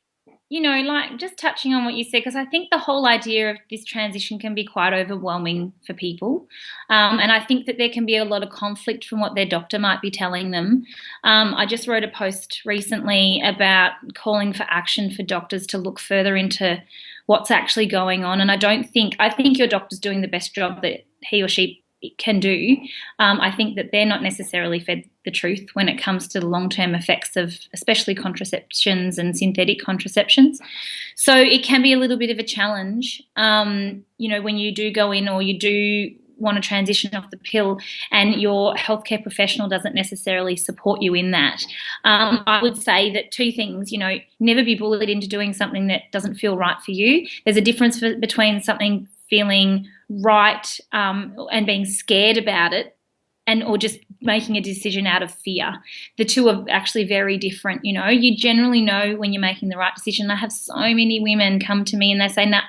just touching on what you said, because I think the whole idea of this transition can be quite overwhelming for people. And I think that there can be a lot of conflict from what their doctor might be telling them. I just wrote a post recently about calling for action for doctors to look further into what's actually going on. And I think your doctor's doing the best job that he or she can do. I think that they're not necessarily fed the truth when it comes to the long-term effects of especially contraceptions and synthetic contraceptions. So it can be a little bit of a challenge, when you do go in, or you do want to transition off the pill and your healthcare professional doesn't necessarily support you in that. I would say that two things, never be bullied into doing something that doesn't feel right for you. There's a difference between something feeling right and being scared about it, or just making a decision out of fear. The two are actually very different. You generally know when you're making the right decision. I have so many women come to me and they say, Nat,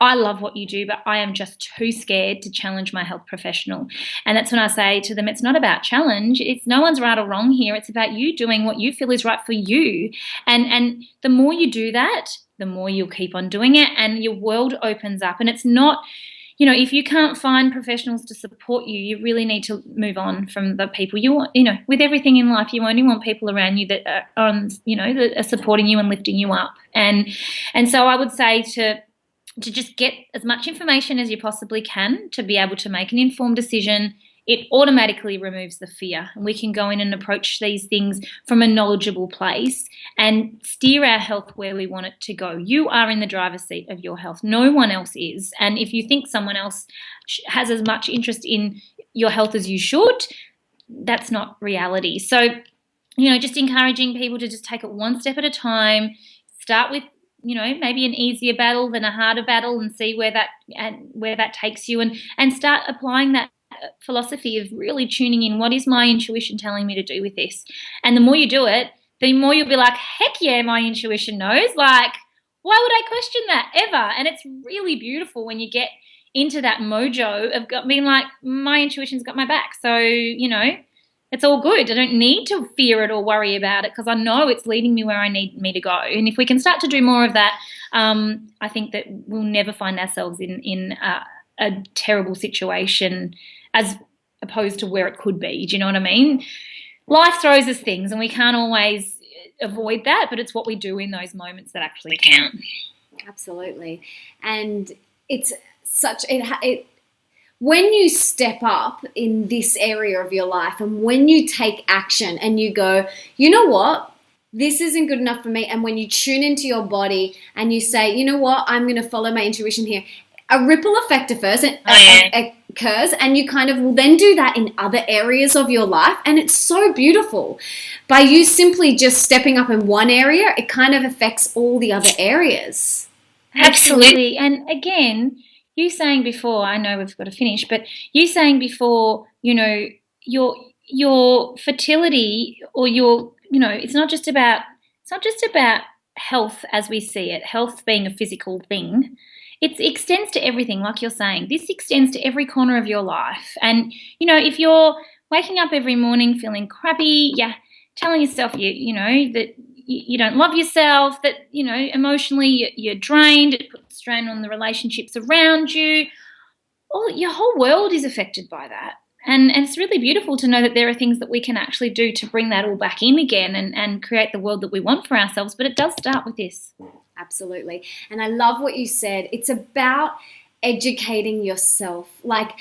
I love what you do, but I am just too scared to challenge my health professional. And that's when I say to them, it's not about challenge. It's no one's right or wrong here. It's about you doing what you feel is right for you. And the more you do that, the more you'll keep on doing it, and your world opens up. And it's not, if you can't find professionals to support you, you really need to move on from the people you want. With everything in life, you only want people around you that are that are supporting you and lifting you up. And so I would say to just get as much information as you possibly can to be able to make an informed decision. It automatically removes the fear, and we can go in and approach these things from a knowledgeable place and steer our health where we want it to go. You are in the driver's seat of your health. No one else is. And if you think someone else has as much interest in your health as you should, that's not reality. So, just encouraging people to just take it one step at a time, start with maybe an easier battle than a harder battle, and see where that takes you, and start applying that philosophy of really tuning in. What is my intuition telling me to do with this? And the more you do it, the more you'll be like, heck yeah, my intuition knows. Why would I question that ever? And it's really beautiful when you get into that mojo of being like, my intuition's got my back. So, it's all good. I don't need to fear it or worry about it, because I know it's leading me where I need me to go. And if we can start to do more of that, I think that we'll never find ourselves in a terrible situation as opposed to where it could be. Do you know what I mean? Life throws us things, and we can't always avoid that, but it's what we do in those moments that actually count. Absolutely. And it's such when you step up in this area of your life, and when you take action and you go, you know what, this isn't good enough for me, and when you tune into your body and you say, you know what, I'm going to follow my intuition here, a ripple effect occurs, and you kind of will then do that in other areas of your life, and it's so beautiful. By you simply just stepping up in one area, it kind of affects all the other areas. Absolutely. And again, you saying before, I know we've got to finish, but you saying before, your fertility, or it's not just about health as we see it, health being a physical thing. It extends to everything, like you're saying. This extends to every corner of your life. And, if you're waking up every morning feeling crappy, telling yourself that you don't love yourself, that, emotionally you're drained, it puts strain on the relationships around you, your whole world is affected by that. And it's really beautiful to know that there are things that we can actually do to bring that all back in again and create the world that we want for ourselves. But it does start with this. Absolutely. And I love what you said. It's about educating yourself. Like,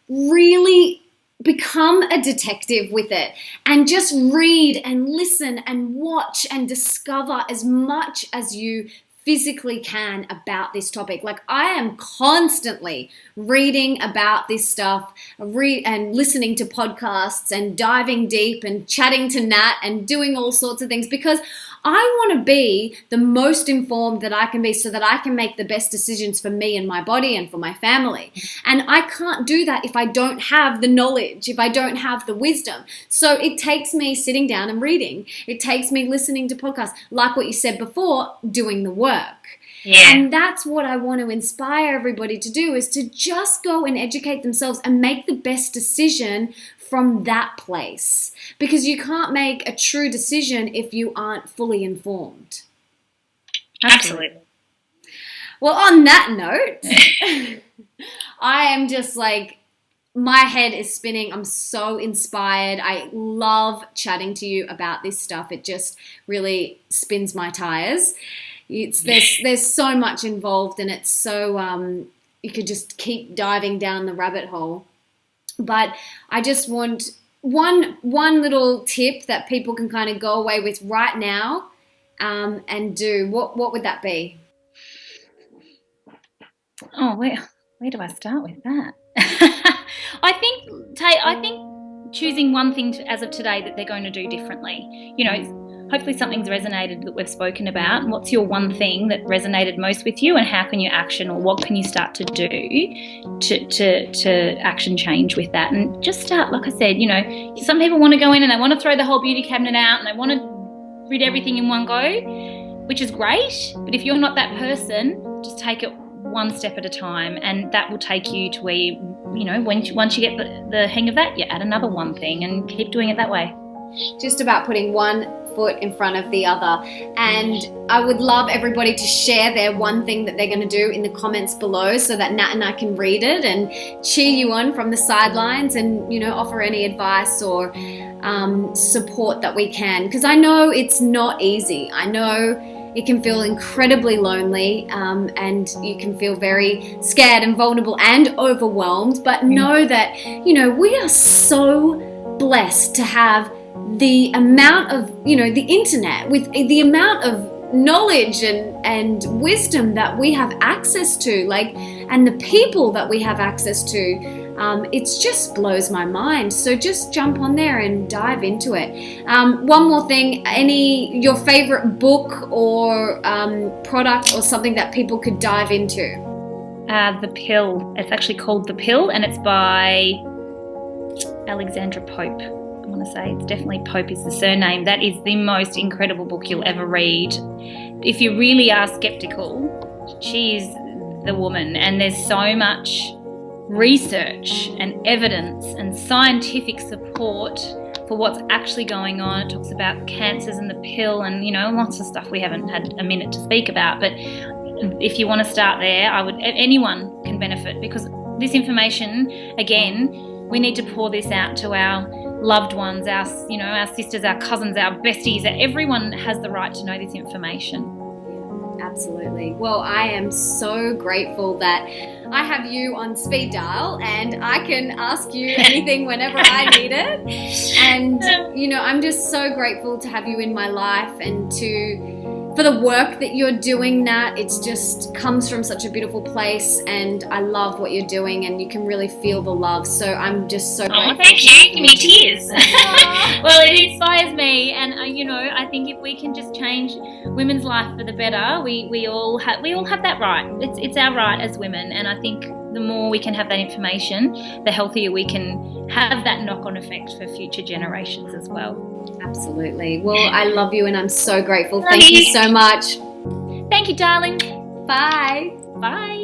really become a detective with it and just read and listen and watch and discover as much as you physically can about this topic. Like, I am constantly reading about this stuff and listening to podcasts and diving deep and chatting to Nat and doing all sorts of things, because I want to be the most informed that I can be so that I can make the best decisions for me and my body and for my family. And I can't do that if I don't have the knowledge, if I don't have the wisdom. So it takes me sitting down and reading. It takes me listening to podcasts, like what you said before, doing the work. Yeah. And that's what I want to inspire everybody to do, is to just go and educate themselves and make the best decision from that place, because you can't make a true decision if you aren't fully informed. Absolutely. Well, on that note, I am just like, my head is spinning. I'm so inspired. I love chatting to you about this stuff. It just really spins my tires. There's so much involved, and it's so you could just keep diving down the rabbit hole. But I just want one little tip that people can kind of go away with right now and do. What would that be? Oh, where do I start with that? I think choosing one thing as of today that they're going to do differently. You know, hopefully something's resonated that we've spoken about. And what's your one thing that resonated most with you, and how can you action, or what can you start to do to action change with that? And just start, like I said, you know, some people want to go in and they want to throw the whole beauty cabinet out and they want to read everything in one go, which is great. But if you're not that person, just take it one step at a time, and that will take you to where you know, once you get the hang of that, you add another one thing and keep doing it that way. Just about putting one foot in front of the other. And I would love everybody to share their one thing that they're going to do in the comments below, so that Nat and I can read it and cheer you on from the sidelines, and, you know, offer any advice or support that we can, because I know it's not easy. I know it can feel incredibly lonely, and you can feel very scared and vulnerable and overwhelmed, but know that, you know, we are so blessed to have the amount of, you know, the internet, with the amount of knowledge and wisdom that we have access to, like, and the people that we have access to. It just blows my mind. So just jump on there and dive into it. One more thing, your favorite book or product or something that people could dive into? The Pill. It's actually called The Pill, and it's by Alexandra Pope. I want to say it's definitely Pope is the surname. That is the most incredible book you'll ever read. If you really are skeptical, she is the woman, and there's so much research and evidence and scientific support for what's actually going on. It talks about cancers and the pill, and, you know, lots of stuff we haven't had a minute to speak about. But if you want to start there, anyone can benefit, because this information, again, we need to pour this out to our loved ones, our sisters, our cousins, our besties. Everyone has the right to know this information. Absolutely. Well, I am so grateful that I have you on speed dial, and I can ask you anything whenever I need it. And, you know, I'm just so grateful to have you in my life, and for the work that you're doing, Nat. It just comes from such a beautiful place, and I love what you're doing, and you can really feel the love. So I'm just so grateful. Oh, thank you. Give me tears. Well, it inspires me, and you know, I think if we can just change women's life for the better, we all have that right. It's our right as women, and I think the more we can have that information, the healthier we can have that knock-on effect for future generations as well. Absolutely. Well, I love you, and I'm so grateful. Thank you so much. Thank you, darling. Bye. Bye.